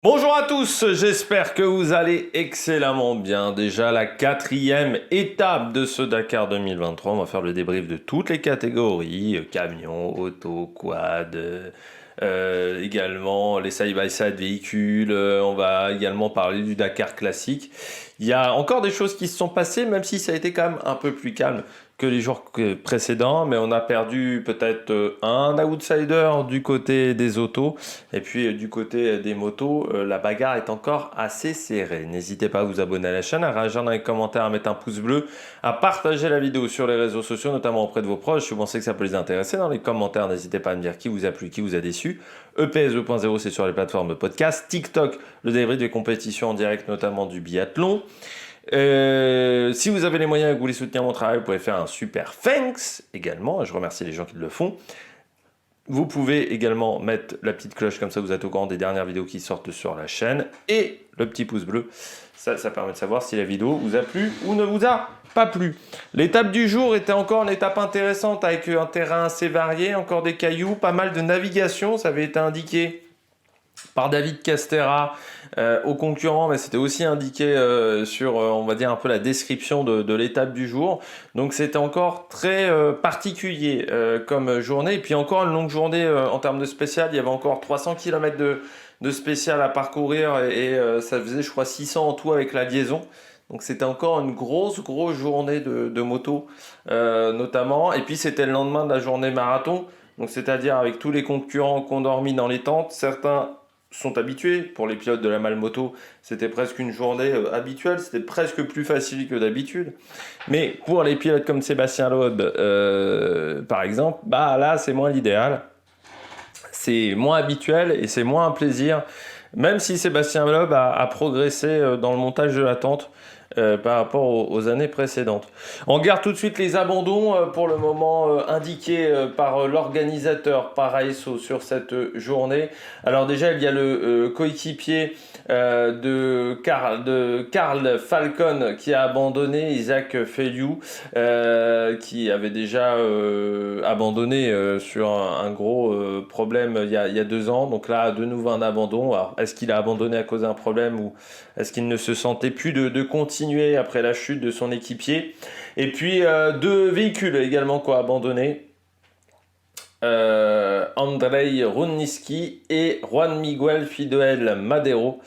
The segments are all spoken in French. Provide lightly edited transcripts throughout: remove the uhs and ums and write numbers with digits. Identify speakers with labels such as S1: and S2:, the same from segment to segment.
S1: Bonjour à tous, j'espère que vous allez excellemment bien. Déjà la 4e étape de ce Dakar 2023, on va faire le débrief de toutes les catégories, camions, auto, quad, également les side-by-side véhicules, on va également parler du Dakar classique. Il y a encore des choses qui se sont passées, même si ça a été quand même un peu plus calme que les jours précédents, mais on a perdu peut-être un outsider du côté des autos. Et puis du côté des motos, la bagarre est encore assez serrée. N'hésitez pas à vous abonner à la chaîne, à réagir dans les commentaires, à mettre un pouce bleu, à partager la vidéo sur les réseaux sociaux, notamment auprès de vos proches. Si vous pensez que ça peut les intéresser, dans les commentaires, n'hésitez pas à me dire qui vous a plu, qui vous a déçu. EPS 2.0, c'est sur les plateformes de podcast. TikTok, le débrief des compétitions en direct, notamment du biathlon. Si vous avez les moyens et que vous voulez soutenir mon travail, vous pouvez faire un super thanks également. Je remercie les gens qui le font. Vous pouvez également mettre la petite cloche, comme ça vous êtes au courant des dernières vidéos qui sortent sur la chaîne. Et le petit pouce bleu, ça permet de savoir si la vidéo vous a plu ou ne vous a pas plu. L'étape du jour était encore une étape intéressante avec un terrain assez varié, encore des cailloux, pas mal de navigation, ça avait été indiqué par David Castera aux concurrents, mais c'était aussi indiqué sur, on va dire, un peu la description de l'étape du jour. Donc c'était encore très particulier comme journée. Et puis encore une longue journée en termes de spécial. Il y avait encore 300 km de spécial à parcourir et ça faisait, je crois, 600 en tout avec la liaison. Donc c'était encore une grosse journée de moto notamment. Et puis c'était le lendemain de la journée marathon. Donc c'est-à-dire avec tous les concurrents qui ont dormi dans les tentes. Certains sont habitués. Pour les pilotes de la Malmoto, c'était presque une journée habituelle, c'était presque plus facile que d'habitude. Mais pour les pilotes comme Sébastien Loeb, par exemple, bah là c'est moins l'idéal. C'est moins habituel et c'est moins un plaisir. Même si Sébastien Loeb a progressé dans le montage de la tente par rapport aux années précédentes. On regarde tout de suite les abandons pour le moment indiqués par l'organisateur par ASO sur cette journée. Alors déjà il y a le coéquipier de Karl Falcon qui a abandonné, Isaac Feliu qui avait déjà abandonné sur un gros problème il y a 2 ans. Donc là de nouveau un abandon. Alors, est-ce qu'il a abandonné à cause d'un problème ou est-ce qu'il ne se sentait plus de continuer après la chute de son équipier? Et puis 2 véhicules également qui ont abandonné. Andrei Runniski et Juan Miguel Fidel Madero,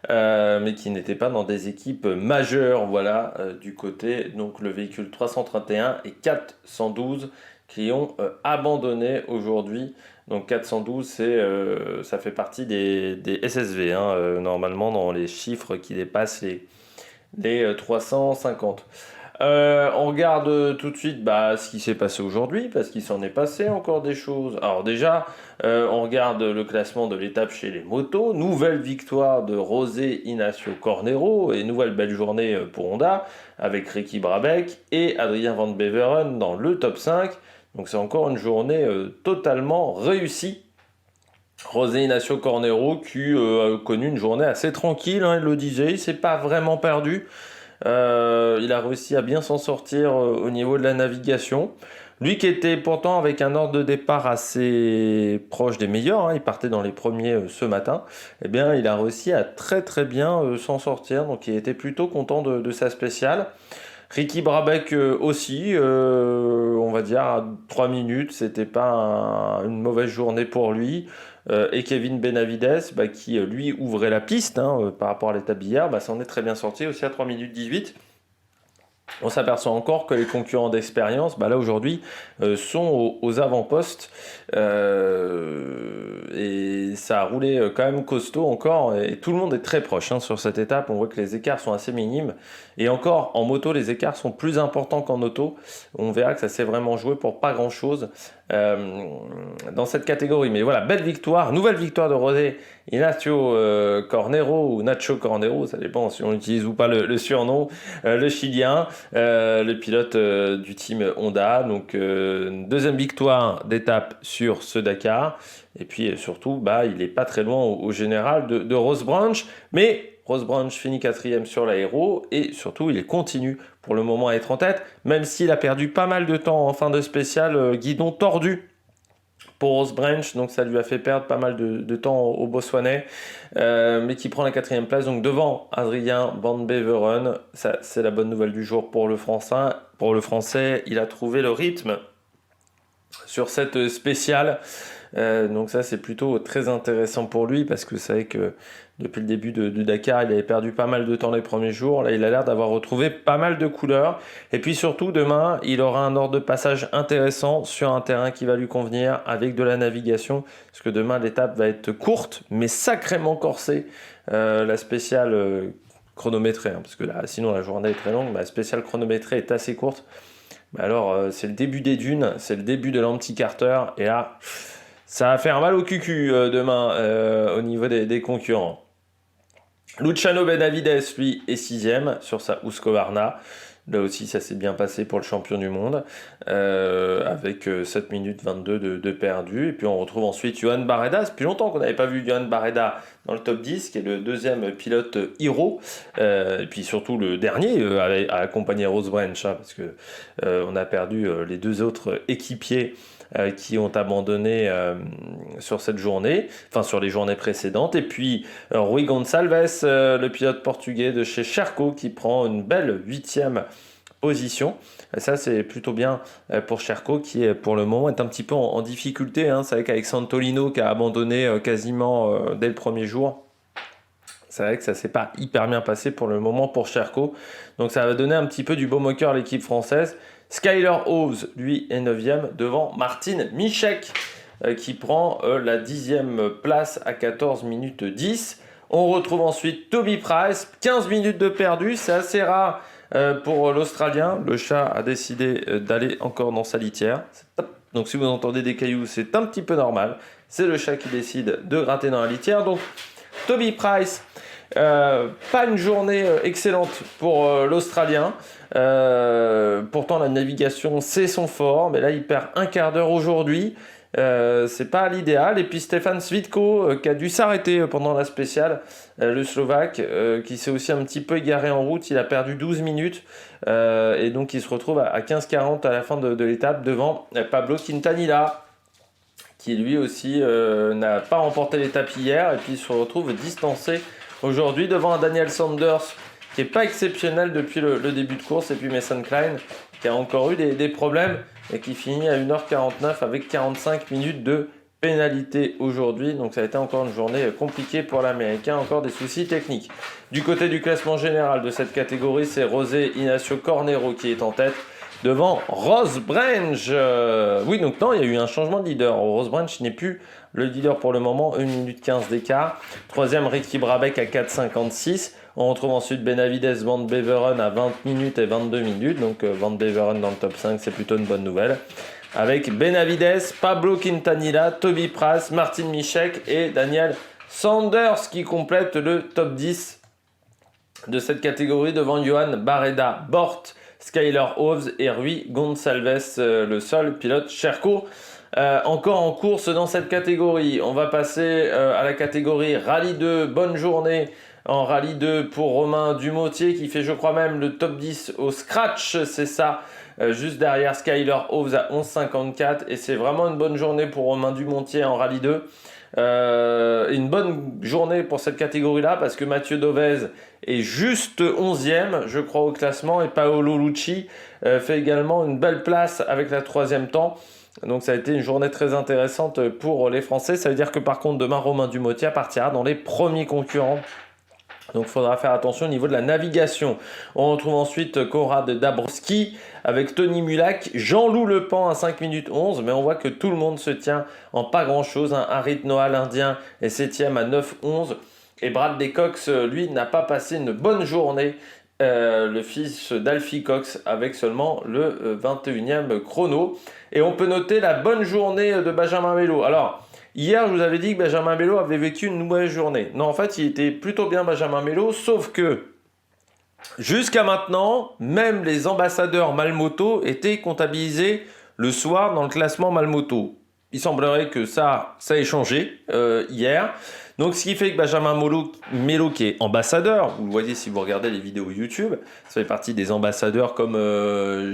S1: mais qui n'étaient pas dans des équipes majeures, voilà, du côté, donc le véhicule 331 et 412 qui ont abandonné aujourd'hui. Donc 412, ça fait partie des SSV, hein, normalement dans les chiffres qui dépassent les 350. On regarde tout de suite ce qui s'est passé aujourd'hui, parce qu'il s'en est passé encore des choses. Alors déjà, on regarde le classement de l'étape chez les motos. Nouvelle victoire de José Ignacio Cornero et nouvelle belle journée pour Honda avec Ricky Brabec et Adrien Van Beveren dans le top 5. Donc c'est encore une journée totalement réussie. José Ignacio Cornero qui a connu une journée assez tranquille, hein, il le disait, il s'est pas vraiment perdu. Il a réussi à bien s'en sortir au niveau de la navigation. Lui qui était pourtant avec un ordre de départ assez proche des meilleurs, hein, il partait dans les premiers ce matin, eh bien il a réussi à très bien s'en sortir, donc il était plutôt content de sa spéciale. Ricky Brabec aussi, on va dire à 3 minutes, c'était pas une mauvaise journée pour lui. Et Kevin Benavides, qui lui ouvrait la piste par rapport à l'étape d'hier, s'en est très bien sorti aussi à 3 minutes 18. On s'aperçoit encore que les concurrents d'expérience, là aujourd'hui, sont aux avant-postes. Et ça a roulé quand même costaud encore. Et tout le monde est très proche sur cette étape. On voit que les écarts sont assez minimes. Et encore, en moto, les écarts sont plus importants qu'en auto. On verra que ça s'est vraiment joué pour pas grand-chose dans cette catégorie. Mais voilà, belle victoire. Nouvelle victoire de José Ignacio Cornero ou Nacho Cornero, ça dépend si on utilise ou pas le surnom, le Chilien, le pilote du team Honda. Donc deuxième victoire d'étape sur ce Dakar. Et puis surtout, il n'est pas très loin au général de Ross Branch. Mais Ross Branch finit 4e sur l'aéro et surtout il continue pour le moment à être en tête, même s'il a perdu pas mal de temps en fin de spécial, guidon tordu pour Rose Branch, donc ça lui a fait perdre pas mal de temps au Botswanais, mais qui prend la 4e place, donc devant Adrien Van Beveren. Ça, c'est la bonne nouvelle du jour pour le Français. Il a trouvé le rythme sur cette spéciale. Donc ça, c'est plutôt très intéressant pour lui, parce que c'est vrai que depuis le début de Dakar, il avait perdu pas mal de temps les premiers jours. Là, il a l'air d'avoir retrouvé pas mal de couleurs. Et puis surtout, demain, il aura un ordre de passage intéressant sur un terrain qui va lui convenir, avec de la navigation, parce que demain, l'étape va être courte, mais sacrément corsée. La spéciale chronométrée, hein, parce que là, sinon la journée est très longue, mais la spéciale chronométrée est assez courte. Mais alors, c'est le début des dunes, c'est le début de l'Anti-Carter, et là, ça va faire mal au cucu demain au niveau des concurrents. Luciano Benavides, lui, est 6e sur sa Husqvarna. Là aussi, ça s'est bien passé pour le champion du monde, avec 7 minutes 22 de perdu. Et puis on retrouve ensuite Johan Barreda. C'est depuis longtemps qu'on n'avait pas vu Johan Barreda dans le top 10, qui est le deuxième pilote Hiro. Et puis surtout le dernier à accompagner Rose Branch, hein, parce que on a perdu les deux autres équipiers qui ont abandonné sur cette journée, enfin sur les journées précédentes. Et puis Rui Gonçalves, le pilote portugais de chez Sherco, qui prend une belle 8e position. Et ça, c'est plutôt bien pour Sherco, qui pour le moment est un petit peu en difficulté, hein. C'est vrai qu'avec Santolino, qui a abandonné quasiment dès le premier jour, c'est vrai que ça ne s'est pas hyper bien passé pour le moment pour Sherco. Donc ça va donner un petit peu du baume au cœur à l'équipe française. Skyler Hawes, lui, est 9e devant Martin Michek, qui prend la 10e place à 14 minutes 10. On retrouve ensuite Toby Price, 15 minutes de perdu, c'est assez rare pour l'Australien. Le chat a décidé d'aller encore dans sa litière. Donc si vous entendez des cailloux, c'est un petit peu normal. C'est le chat qui décide de gratter dans la litière. Donc Toby Price, pas une journée excellente pour l'Australien. Pourtant la navigation c'est son fort, mais là il perd un quart d'heure aujourd'hui. C'est pas l'idéal. Et puis Stefan Svitko qui a dû s'arrêter pendant la spéciale, le Slovaque, qui s'est aussi un petit peu égaré en route. Il a perdu 12 minutes et donc il se retrouve à 15,40 à la fin de l'étape devant Pablo Quintanilla, qui lui aussi n'a pas remporté l'étape hier, et puis il se retrouve distancé aujourd'hui devant un Daniel Sanders qui n'est pas exceptionnel depuis le début de course, et puis Mason Klein qui a encore eu des problèmes et qui finit à 1h49 avec 45 minutes de pénalité aujourd'hui. Donc ça a été encore une journée compliquée pour l'Américain, encore des soucis techniques. Du côté du classement général de cette catégorie, c'est José Ignacio Cornero qui est en tête devant Rose Branch. Oui, donc non, il y a eu un changement de leader. Rose Branch n'est plus le leader pour le moment, 1 minute 15 d'écart. Troisième, Ricky Brabec à 4,56. On retrouve ensuite Benavides Van Beveren à 20 minutes et 22 minutes. Donc Van Beveren dans le top 5, c'est plutôt une bonne nouvelle. Avec Benavides, Pablo Quintanilla, Toby Price, Martin Michek et Daniel Sanders qui complètent le top 10 de cette catégorie devant Johan Barreda, Bort, Skyler Hawes et Rui Gonçalves, le seul pilote Sherco encore en course dans cette catégorie. On va passer à la catégorie Rallye 2. Bonne journée en Rallye 2 pour Romain Dumotier qui fait, je crois même, le top 10 au scratch, c'est ça, juste derrière Skyler Hawes à 11,54, et c'est vraiment une bonne journée pour Romain Dumotier en Rallye 2. Une bonne journée pour cette catégorie-là, parce que Mathieu Dovez est juste 11e, je crois, au classement, et Paolo Lucci fait également une belle place avec la 3e temps. Donc ça a été une journée très intéressante pour les Français. Ça veut dire que par contre demain, Romain Dumotier partira dans les premiers concurrents. Donc il faudra faire attention au niveau de la navigation. On retrouve ensuite Konrad Dabrowski avec Tony Mulak, Jean-Loup Lepan à 5 minutes 11, mais on voit que tout le monde se tient en pas grand-chose. Harit Noah, l'Indien, est 7e à 9,11. Et Bradley Cox, lui, n'a pas passé une bonne journée. Le fils d'Alfie Cox avec seulement le 21e chrono. Et on peut noter la bonne journée de Benjamin Bello. Alors, hier, je vous avais dit que Benjamin Bello avait vécu une mauvaise journée. Non, en fait, il était plutôt bien, Benjamin Bello, sauf que jusqu'à maintenant, même les ambassadeurs Malmoto étaient comptabilisés le soir dans le classement Malmoto. Il semblerait que ça ait changé hier. Donc ce qui fait que Benjamin Melo qui est ambassadeur, vous le voyez si vous regardez les vidéos YouTube, ça fait partie des ambassadeurs comme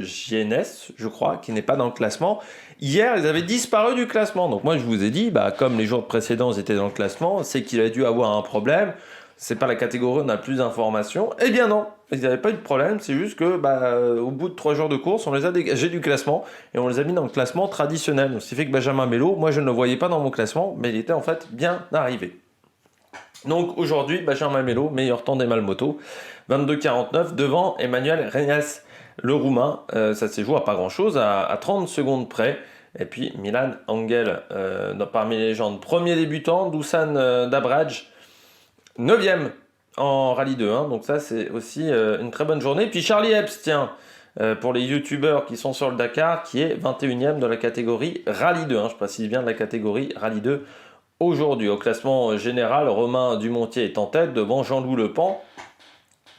S1: JNS, je crois, qui n'est pas dans le classement. Hier, ils avaient disparu du classement. Donc moi, je vous ai dit, comme les jours précédents, ils étaient dans le classement, c'est qu'il a dû avoir un problème. C'est pas la catégorie où on a plus d'informations. Eh bien non, ils n'avaient pas eu de problème. C'est juste que au bout de 3 jours de course, on les a dégagés du classement et on les a mis dans le classement traditionnel. Donc, ce qui fait que Benjamin Melo, moi je ne le voyais pas dans mon classement, mais il était en fait bien arrivé. Donc aujourd'hui, Benjamin Melo, meilleur temps des Malmoto, 22,49 devant Emmanuel Regnès, le Roumain. Ça s'est joué à pas grand-chose, à 30 secondes près. Et puis Milan Angel, parmi les légendes, premier débutant, Dusan Dabraj, 9e en Rallye 2. Donc ça, c'est aussi une très bonne journée. Puis Charlie Epps, tiens, pour les youtubeurs qui sont sur le Dakar, qui est 21e de la catégorie Rallye 2. Je précise bien de la catégorie Rallye 2. Aujourd'hui, au classement général, Romain Dumontier est en tête devant Jean-Loup Lepan.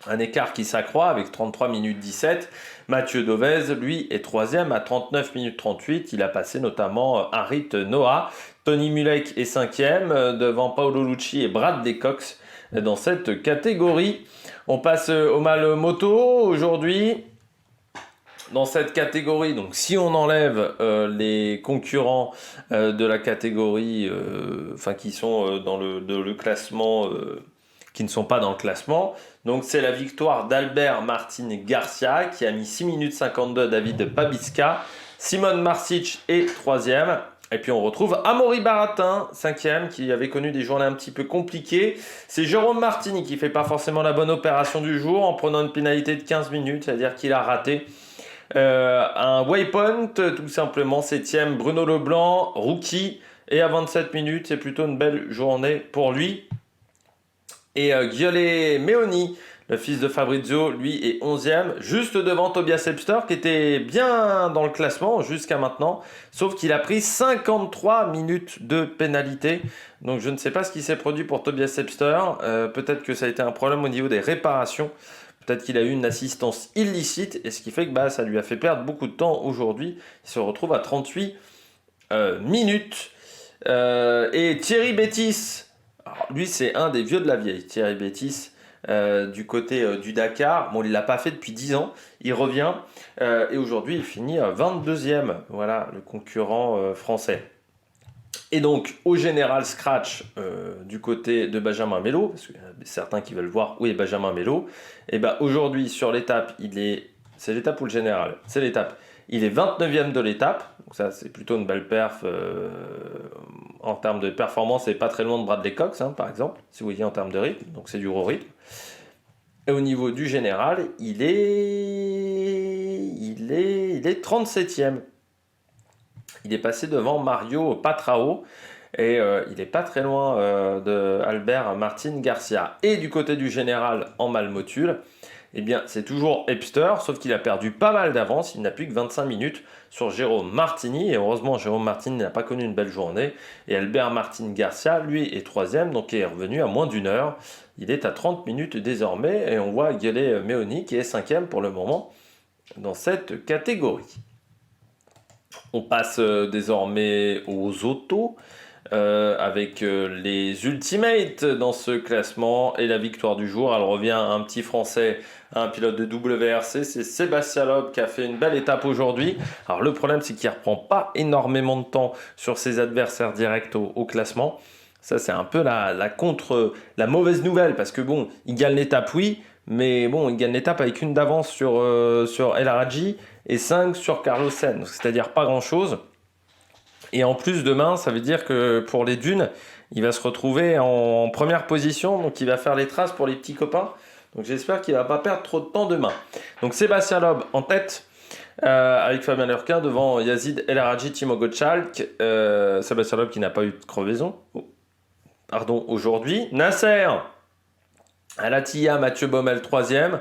S1: Un écart qui s'accroît avec 33 minutes 17. Mathieu Dovez, lui, est 3e à 39 minutes 38. Il a passé notamment Harit Noah. Tony Mulek est 5e devant Paolo Lucci et Brad Decox dans cette catégorie. On passe au Malmoto aujourd'hui. Dans cette catégorie, donc si on enlève les concurrents de la catégorie, qui sont dans le classement, qui ne sont pas dans le classement, donc c'est la victoire d'Albert Martin Garcia qui a mis 6 minutes 52 à David Babiska. Simon Marsic est 3e. Et puis on retrouve Amaury Baratin, 5e, qui avait connu des journées un petit peu compliquées. C'est Jérôme Martini qui ne fait pas forcément la bonne opération du jour en prenant une pénalité de 15 minutes, c'est-à-dire qu'il a raté un waypoint, tout simplement. 7e, Bruno Leblanc, rookie, et à 27 minutes, c'est plutôt une belle journée pour lui. Et Giole Meoni, le fils de Fabrizio, lui est 11e, juste devant Tobias Epster, qui était bien dans le classement jusqu'à maintenant, sauf qu'il a pris 53 minutes de pénalité. Donc je ne sais pas ce qui s'est produit pour Tobias Epster, peut-être que ça a été un problème au niveau des réparations. Peut-être qu'il a eu une assistance illicite, et ce qui fait que ça lui a fait perdre beaucoup de temps aujourd'hui. Il se retrouve à 38 minutes. Et Thierry Bétis, alors lui c'est un des vieux de la vieille, Thierry Bétis, du côté du Dakar. Bon, il ne l'a pas fait depuis 10 ans, il revient, et aujourd'hui il finit 22e, voilà, le concurrent français. Et donc, au général scratch du côté de Benjamin Melo, parce qu'il y en a certains qui veulent voir où est Benjamin Melo, et aujourd'hui sur l'étape, c'est l'étape ou le général? C'est l'étape. Il est 29e de l'étape, donc ça c'est plutôt une belle perf en termes de performance, et pas très loin de Bradley Cox, par exemple, si vous voyez en termes de rythme, donc c'est du gros rythme. Et au niveau du général, il est 37e. Il est passé devant Mario Patrao et il n'est pas très loin de Albert Martin Garcia. Et du côté du général en Malmotul, c'est toujours Epster, sauf qu'il a perdu pas mal d'avance. Il n'a plus que 25 minutes sur Jérôme Martini. Et heureusement, Jérôme Martini n'a pas connu une belle journée. Et Albert Martin Garcia, lui, est 3e, donc est revenu à moins d'une heure. Il est à 30 minutes désormais. Et on voit Giole Meoni qui est 5e pour le moment dans cette catégorie. On passe désormais aux autos avec les Ultimates dans ce classement et la victoire du jour. Elle revient à un petit Français, un pilote de WRC, c'est Sébastien Loeb qui a fait une belle étape aujourd'hui. Alors le problème c'est qu'il ne reprend pas énormément de temps sur ses adversaires directs au classement. Ça c'est un peu la mauvaise nouvelle parce que il gagne l'étape oui, mais il gagne l'étape avec une d'avance sur El Haraji et 5 sur Carlos Sainz, c'est-à-dire pas grand-chose. Et en plus, demain, ça veut dire que pour les dunes, il va se retrouver en première position, donc il va faire les traces pour les petits copains. Donc j'espère qu'il ne va pas perdre trop de temps demain. Donc Sébastien Loeb en tête, avec Fabien Lurquin, devant Yazid El Haraji, Timo Gottschalk. Sébastien Loeb qui n'a pas eu de crevaison. Aujourd'hui. Nasser Al-Attiyah, Mathieu Baumel 3e.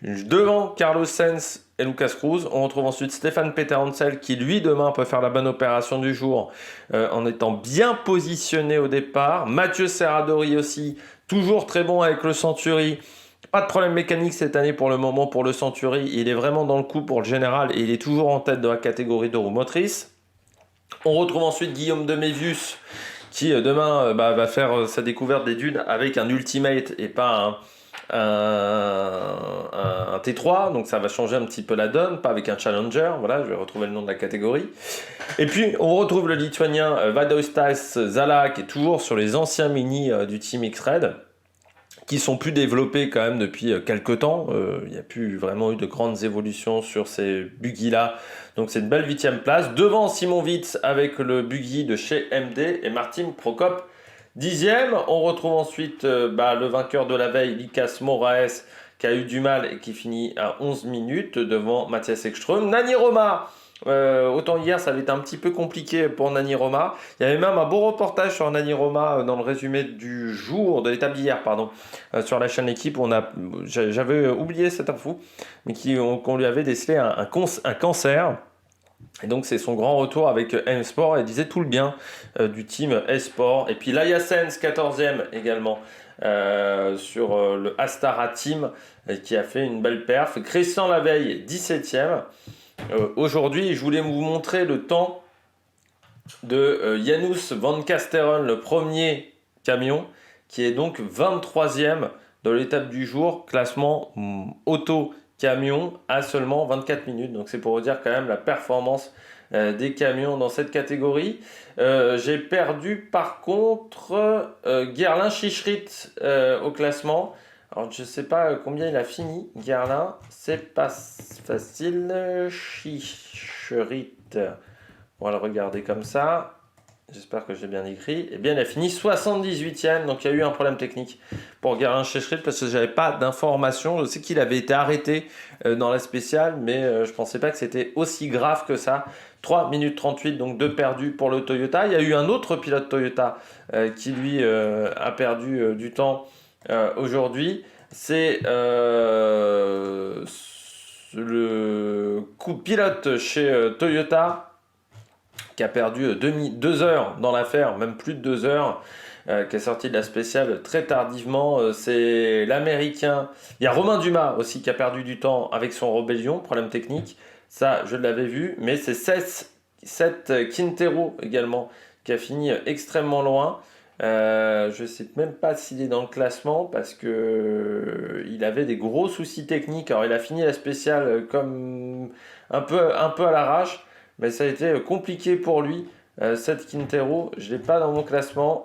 S1: Devant Carlos Sainz et Lucas Cruz, on retrouve ensuite Stéphane Peter Hansel qui lui demain peut faire la bonne opération du jour en étant bien positionné au départ. Mathieu Serradori aussi, toujours très bon avec le Century. Pas de problème mécanique cette année pour le moment pour le Century. Il est vraiment dans le coup pour le général et il est toujours en tête de la catégorie de roues motrices. On retrouve ensuite Guillaume de Mévius qui demain va faire sa découverte des dunes avec un Ultimate et pas un T3, donc ça va changer un petit peu la donne, pas avec un Challenger, voilà, je vais retrouver le nom de la catégorie. Et puis on retrouve le Lituanien Vadoistas Zala qui est toujours sur les anciens mini du Team X-Red, qui sont plus développés quand même depuis quelques temps. Il n'y a plus vraiment eu de grandes évolutions sur ces buggy-là. Donc c'est une belle 8e place. Devant Simon Witz avec le buggy de chez MD et Martin Prokop 10e. On retrouve ensuite le vainqueur de la veille, Likas Moraes, qui a eu du mal et qui finit à 11 minutes devant Mathias Ekström. Nani Roma, autant hier ça avait été un petit peu compliqué pour Nani Roma. Il y avait même un beau reportage sur Nani Roma dans le résumé du jour, de l'étape d'hier, pardon, sur la chaîne Équipe. J'avais oublié cette info, mais qu'on lui avait décelé un cancer. Et donc c'est son grand retour avec M-Sport et disait tout le bien du team S-Sport. Et puis Laia Sens, 14e également sur le Astara Team qui a fait une belle perf. Christian Laveille, 17e. Aujourd'hui, je voulais vous montrer le temps de Janus Van Kasteren, le premier camion, qui est donc 23e de l'étape du jour, classement auto camion à seulement 24 minutes. Donc c'est pour vous dire quand même la performance des camions dans cette catégorie. J'ai perdu par contre Gerlin Chichrit au classement. Alors je ne sais pas combien il a fini, Gerlin, c'est pas facile. Chichrit, on va le regarder comme ça. J'espère que j'ai bien écrit. Eh bien, il a fini 78e, donc il y a eu un problème technique pour Gerlin Chichrit parce que je n'avais pas d'informations. Je sais qu'il avait été arrêté dans la spéciale, mais je ne pensais pas que c'était aussi grave que ça. 3 minutes 38, donc 2 perdus pour le Toyota. Il y a eu un autre pilote Toyota qui, lui, a perdu du temps aujourd'hui. C'est le pilote chez Toyota qui a perdu 2 heures dans l'affaire, même plus de 2 heures, qui est sorti de la spéciale très tardivement. C'est l'Américain. Il y a Romain Dumas aussi qui a perdu du temps avec son Rebellion, problème technique. Ça, je l'avais vu, mais c'est Seth Quintero également qui a fini extrêmement loin. Je ne sais même pas s'il est dans le classement parce que il avait des gros soucis techniques. Alors il a fini la spéciale comme un peu à l'arrache, mais ça a été compliqué pour lui. Seth Quintero, je ne l'ai pas dans mon classement,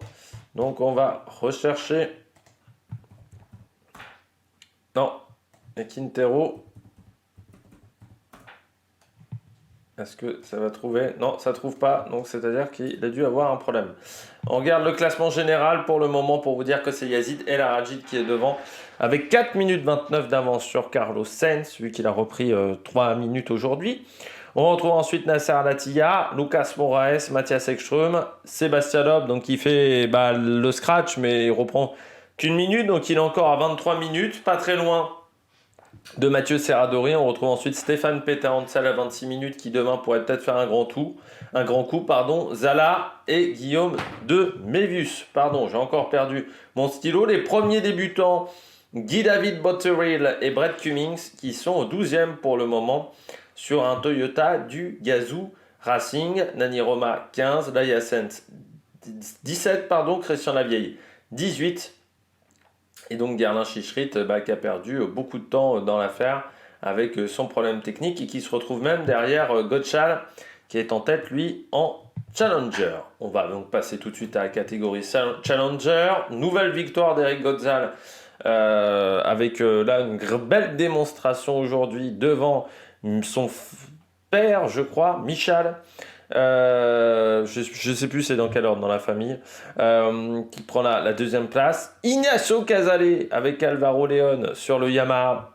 S1: donc on va rechercher. Non, Quintero. Est-ce que ça va trouver? Non, ça ne trouve pas, donc c'est-à-dire qu'il a dû avoir un problème. On regarde le classement général pour le moment pour vous dire que c'est Yazid El Arajid qui est devant avec 4 minutes 29 d'avance sur Carlos Sainz, vu qu'il a repris 3 minutes aujourd'hui. On retrouve ensuite Nasser Al-Attiyah, Lucas Moraes, Mathias Ekström, Sébastien Loeb, donc qui fait le scratch, mais il reprend qu'une minute, donc il est encore à 23 minutes, pas très loin de Mathieu Serradori. On retrouve ensuite Stéphane Peter-Hansel à 26 minutes qui demain pourrait peut-être faire un grand coup, Zala et Guillaume de Mévius. Pardon, j'ai encore perdu mon stylo. Les premiers débutants, Guy David Botterill et Brett Cummings, qui sont au 12e pour le moment sur un Toyota du Gazoo Racing. Nani Roma 15, Laia Sens 17, Christian Lavieille 18. Et donc Gerlin Chichrit qui a perdu beaucoup de temps dans l'affaire avec son problème technique et qui se retrouve même derrière Gottschall qui est en tête lui en Challenger. On va donc passer tout de suite à la catégorie Challenger. Nouvelle victoire d'Eric Gottschall avec là une belle démonstration aujourd'hui devant son père, je crois, Michal. Je ne sais plus c'est dans quel ordre dans la famille, qui prend la deuxième place. Ignacio Casale avec Alvaro León sur le Yamaha,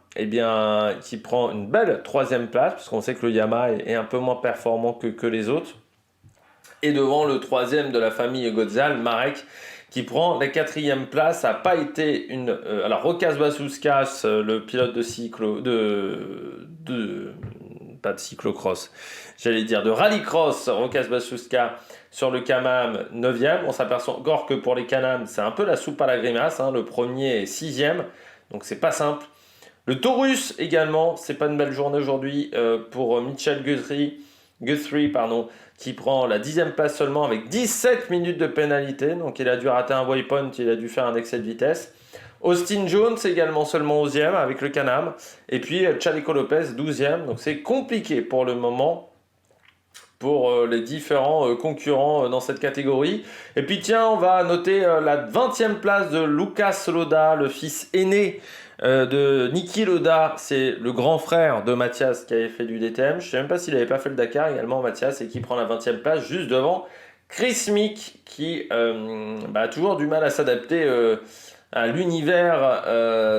S1: qui prend une belle troisième place, parce qu'on sait que le Yamaha est un peu moins performant que les autres. Et devant le troisième de la famille Gottschall, Marek, qui prend la quatrième place. Ça n'a pas été une... alors Rokas Basouskas, le pilote pas de cyclocross, j'allais dire de rallycross, Rokas Basouskas sur le Can-Am 9e. On s'aperçoit encore que pour les Can-Am, c'est un peu la soupe à la grimace. Le premier est 6e, donc c'est pas simple. Le Taurus également, c'est pas une belle journée aujourd'hui pour Michel Guthrie Guthrie, pardon, qui prend la 10e place seulement avec 17 minutes de pénalité. Donc il a dû rater un waypoint, il a dû faire un excès de vitesse. Austin Jones également seulement 11e avec le Can-Am. Et puis Chaleco Lopez 12e. Donc c'est compliqué pour le moment pour les différents concurrents dans cette catégorie. Et puis tiens, on va noter la 20e place de Lucas Lauda, le fils aîné de Niki Lauda. C'est le grand frère de Mathias qui avait fait du DTM. Je ne sais même pas s'il n'avait pas fait le Dakar également, Mathias, et qui prend la 20e place juste devant Chris Mick, qui a toujours du mal à s'adapter à l'univers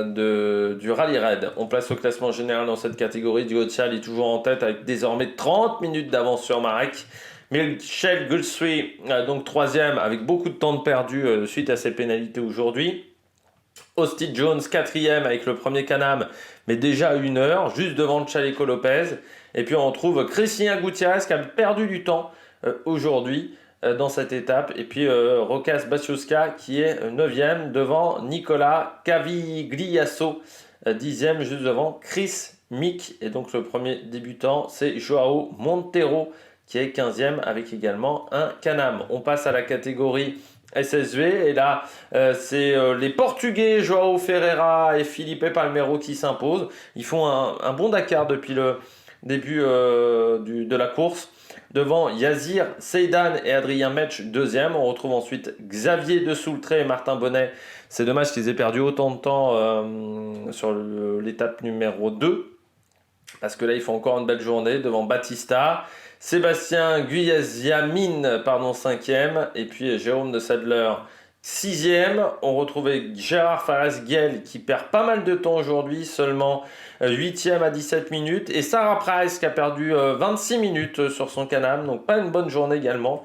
S1: du rallye raid. On place au classement général dans cette catégorie. Diotial est toujours en tête avec désormais 30 minutes d'avance sur Marek. Michel Guthrie, donc 3e avec beaucoup de temps de perdu suite à ses pénalités aujourd'hui. Austin Jones 4e avec le premier Can-Am, mais déjà à 1 heure, juste devant Chaleco Lopez. Et puis on retrouve Christian Gutiérrez qui a perdu du temps aujourd'hui dans cette étape. Et puis Rokas Baciuska qui est 9e devant Nicolas Cavigliasso, 10e juste devant Chris Mick. Et donc le premier débutant, c'est Joao Monteiro qui est 15e avec également un Can-Am. On passe à la catégorie SSV et là c'est les Portugais Joao Ferreira et Felipe Palmeiro qui s'imposent. Ils font un bon Dakar depuis le début de la course. Devant Yazir Seidan et Adrien Metsch, 2e. On retrouve ensuite Xavier de Soultré et Martin Bonnet. C'est dommage qu'ils aient perdu autant de temps sur l'étape numéro 2. Parce que là, ils font encore une belle journée devant Batista. Sébastien Guyaziamine, 5e. Et puis Jérôme de Sadler, 6e. On retrouvait Gérard Fares-Guel qui perd pas mal de temps aujourd'hui, seulement 8e à 17 minutes. Et Sarah Price qui a perdu 26 minutes sur son Can-Am. Donc pas une bonne journée également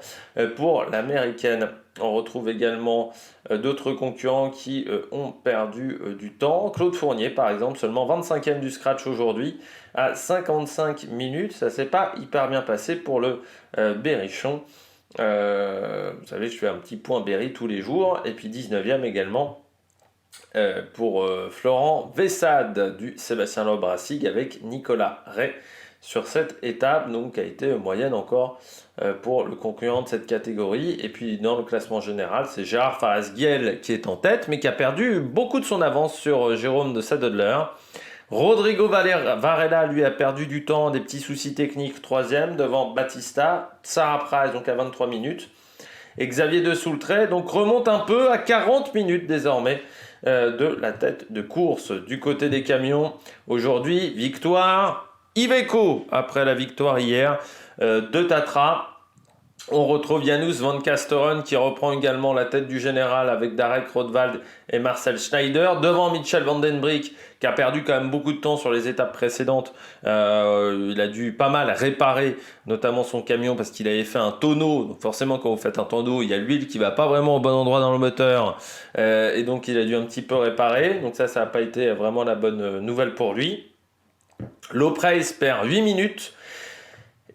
S1: pour l'américaine. On retrouve également d'autres concurrents qui ont perdu du temps. Claude Fournier par exemple, seulement 25e du scratch aujourd'hui à 55 minutes. Ça s'est pas hyper bien passé pour le Berrichon. Vous savez, je fais un petit point Berry tous les jours. Et puis 19e également pour Florent Vessade du Sébastien Loeb Racing avec Nicolas Ray sur cette étape, donc qui a été moyenne encore pour le concurrent de cette catégorie. Et puis dans le classement général, c'est Gérard Faras-Guel qui est en tête, mais qui a perdu beaucoup de son avance sur Jérôme de Sadler. Rodrigo Varela, lui, a perdu du temps, des petits soucis techniques, 3e, devant Batista. Sarah Price, donc à 23 minutes. Et Xavier de Soultré, donc remonte un peu à 40 minutes désormais de la tête de course. Du côté des camions, aujourd'hui, victoire Iveco, après la victoire hier de Tatra. On retrouve Janusz Van Kasteren qui reprend également la tête du général avec Darek Rothwald et Marcel Schneider. Devant Michel Vandenbroucq qui a perdu quand même beaucoup de temps sur les étapes précédentes. Il a dû pas mal réparer notamment son camion parce qu'il avait fait un tonneau. Donc forcément quand vous faites un tonneau, il y a l'huile qui va pas vraiment au bon endroit dans le moteur. Et donc il a dû un petit peu réparer. Donc ça n'a pas été vraiment la bonne nouvelle pour lui. Lopreis perd 8 minutes.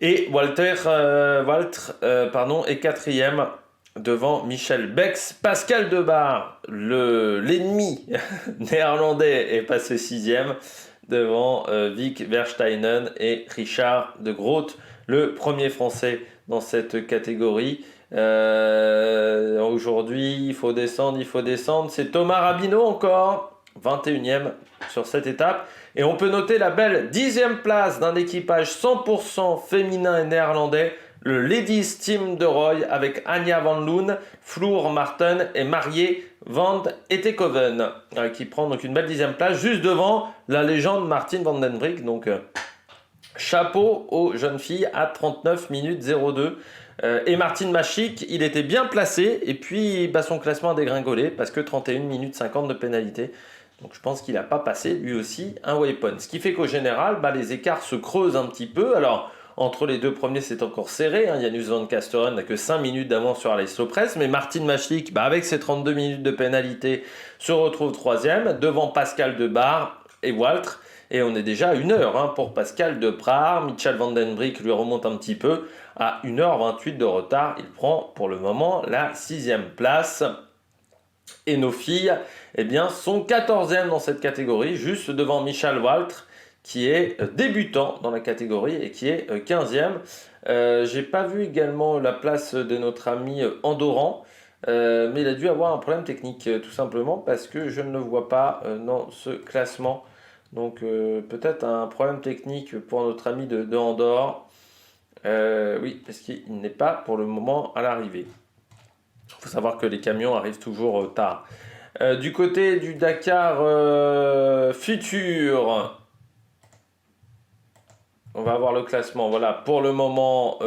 S1: Et Walter est 4e devant Michel Bex. Pascal Debar, l'ennemi néerlandais, est passé 6e devant Vic Versteinen et Richard de Groot, le premier français dans cette catégorie. Aujourd'hui, il faut descendre. C'est Thomas Rabineau encore, 21e sur cette étape. Et on peut noter la belle 10e place d'un équipage 100% féminin et néerlandais, le Ladies Team de Roy, avec Anja van Loon, Floor Marten et Marié van Etekoven, qui prend donc une belle 10e place, juste devant la légende Martin Vandenbroucq. Donc chapeau aux jeunes filles à 39 minutes 02. Et Martin Machic, il était bien placé, et puis son classement a dégringolé, parce que 31 minutes 50 de pénalité. Donc je pense qu'il n'a pas passé lui aussi un waypoint. Ce qui fait qu'au général, les écarts se creusent un petit peu. Alors entre les deux premiers c'est encore serré. Janusz Van Kasteren n'a que 5 minutes d'avance sur Alex Lopres. Mais Martin Machic, avec ses 32 minutes de pénalité, se retrouve 3e devant Pascal Debar et Walter. Et on est déjà à 1 heure pour Pascal Deprard. Michel Vandenbroucq lui remonte un petit peu à 1h28 de retard. Il prend pour le moment la 6e place. Et nos filles sont 14e dans cette catégorie, juste devant Michal Waltre, qui est débutant dans la catégorie et qui est 15e. J'ai pas vu également la place de notre ami Andoran, mais il a dû avoir un problème technique, tout simplement parce que je ne le vois pas dans ce classement. Donc peut-être un problème technique pour notre ami de Andorre. Oui, parce qu'il n'est pas pour le moment à l'arrivée. Il faut savoir que les camions arrivent toujours tard. Du côté du Dakar futur, on va avoir le classement. Voilà, pour le moment,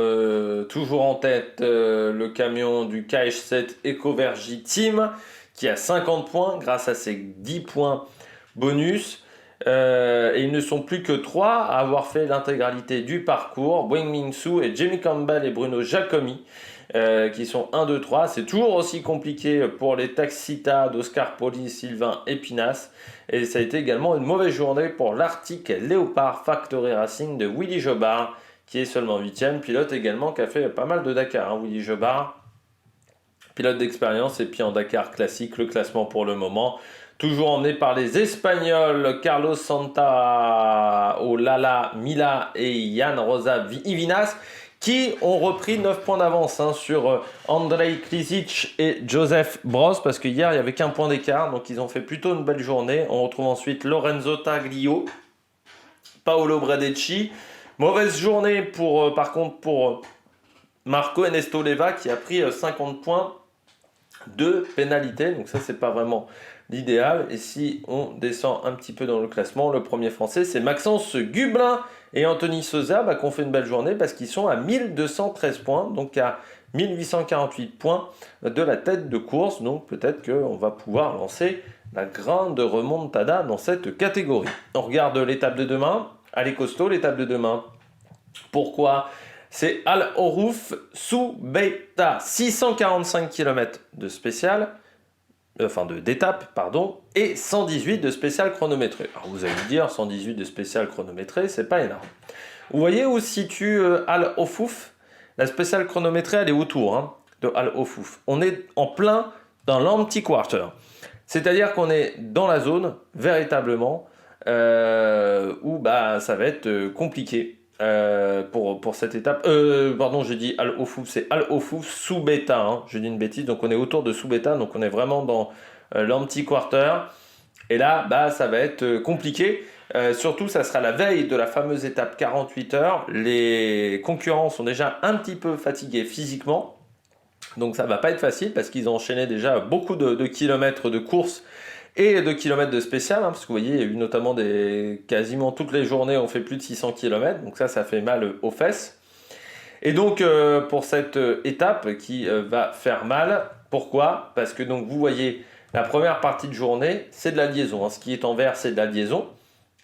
S1: toujours en tête, le camion du KH7 EcoVergy Team qui a 50 points grâce à ses 10 points bonus. Et ils ne sont plus que 3 à avoir fait l'intégralité du parcours. Wing Min Su et Jamie Campbell et Bruno Giacomi qui sont 1, 2, 3. C'est toujours aussi compliqué pour les Taxita d'Oscar Poli, Sylvain Epinas. Et ça a été également une mauvaise journée pour l'Arctic Léopard Factory Racing de Willy Jobard, qui est seulement 8e. Pilote également qui a fait pas mal de Dakar, hein, Willy Jobard. Pilote d'expérience. Et puis en Dakar classique, le classement pour le moment. Toujours emmené par les Espagnols, Carlos Santa, Olala, Mila et Jan Rosa Ivinas, qui ont repris 9 points d'avance sur Andrei Klisic et Joseph Broz, parce que hier il n'y avait qu'un point d'écart, donc ils ont fait plutôt une belle journée. On retrouve ensuite Lorenzo Taglio, Paolo Bradecci. Mauvaise journée par contre pour Marco Enestoleva qui a pris 50 points de pénalité, donc ça c'est pas vraiment l'idéal. Et si on descend un petit peu dans le classement, le premier français c'est Maxence Gublin et Anthony Souza qui ont fait une belle journée parce qu'ils sont à 1213 points, donc à 1848 points de la tête de course. Donc peut-être qu'on va pouvoir lancer la grande remontada dans cette catégorie. On regarde l'étape de demain. Allez costaud l'étape de demain. Pourquoi ? C'est Al Oruf Soubeita, 645 km de spécial, d'étape, pardon, et 118 de spécial chronométré. Alors vous allez me dire, 118 de spécial chronométré, c'est pas énorme. Vous voyez où se situe Al Oruf ? La spéciale chronométrée, elle est autour de Al Oruf. On est en plein dans l'empty quarter. C'est-à-dire qu'on est dans la zone, véritablement, où ça va être compliqué. Pour cette étape, pardon, j'ai dit Al Ofouf, c'est Al Ofouf Soubeita, je dis une bêtise, donc on est autour de Soubeita, donc on est vraiment dans l'empty quarter, et là, ça va être compliqué, surtout ça sera la veille de la fameuse étape 48 heures, les concurrents sont déjà un petit peu fatigués physiquement, donc ça va pas être facile, parce qu'ils ont enchaîné déjà beaucoup de kilomètres de course, et de kilomètres de spécial, parce que vous voyez, il y a eu notamment quasiment toutes les journées, on fait plus de 600 km, donc ça fait mal aux fesses. Et donc, pour cette étape qui va faire mal, pourquoi ? Parce que donc, vous voyez, la première partie de journée, c'est de la liaison. Ce qui est en vert, c'est de la liaison.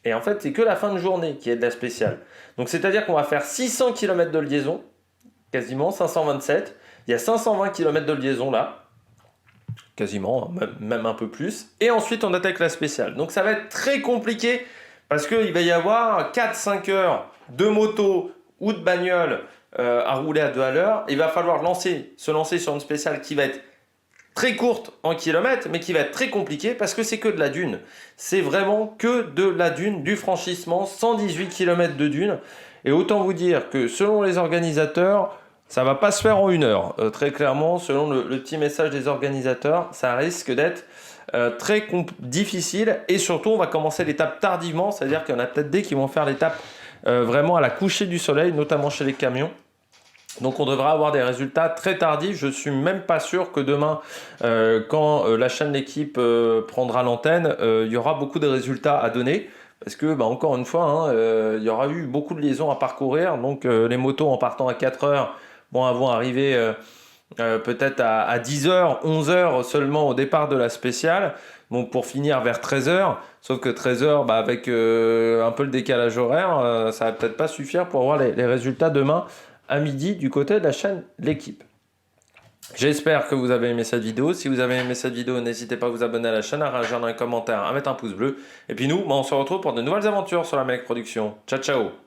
S1: Et en fait, c'est que la fin de journée qui est de la spéciale. Donc, c'est-à-dire qu'on va faire 600 km de liaison, quasiment, 527. Il y a 520 km de liaison là. Quasiment, même un peu plus. Et ensuite, on attaque la spéciale. Donc, ça va être très compliqué parce qu'il va y avoir 4-5 heures de moto ou de bagnole à rouler à 2 à l'heure. Il va falloir se lancer sur une spéciale qui va être très courte en kilomètres, mais qui va être très compliquée parce que c'est que de la dune. C'est vraiment que de la dune, du franchissement, 118 km de dune. Et autant vous dire que selon les organisateurs, ça va pas se faire en 1 heure. Très clairement, selon le petit message des organisateurs, ça risque d'être très difficile. Et surtout, on va commencer l'étape tardivement, c'est-à-dire qu'il y en a peut-être des qui vont faire l'étape vraiment à la coucher du soleil, notamment chez les camions. Donc on devra avoir des résultats très tardifs. Je suis même pas sûr que demain, quand la chaîne L'équipe prendra l'antenne, il y aura beaucoup de résultats à donner. Parce que, encore une fois, il y aura eu beaucoup de liaisons à parcourir. Donc les motos en partant à 4 heures vont arriver peut-être à 10h, 11h seulement au départ de la spéciale. Donc pour finir vers 13h. Sauf que 13h, avec un peu le décalage horaire, ça va peut-être pas suffire pour avoir les résultats demain à midi du côté de la chaîne L'équipe. J'espère que vous avez aimé cette vidéo. Si vous avez aimé cette vidéo, n'hésitez pas à vous abonner à la chaîne, à réagir dans les commentaires, à mettre un pouce bleu. Et puis nous, on se retrouve pour de nouvelles aventures sur la Melec Production. Ciao, ciao!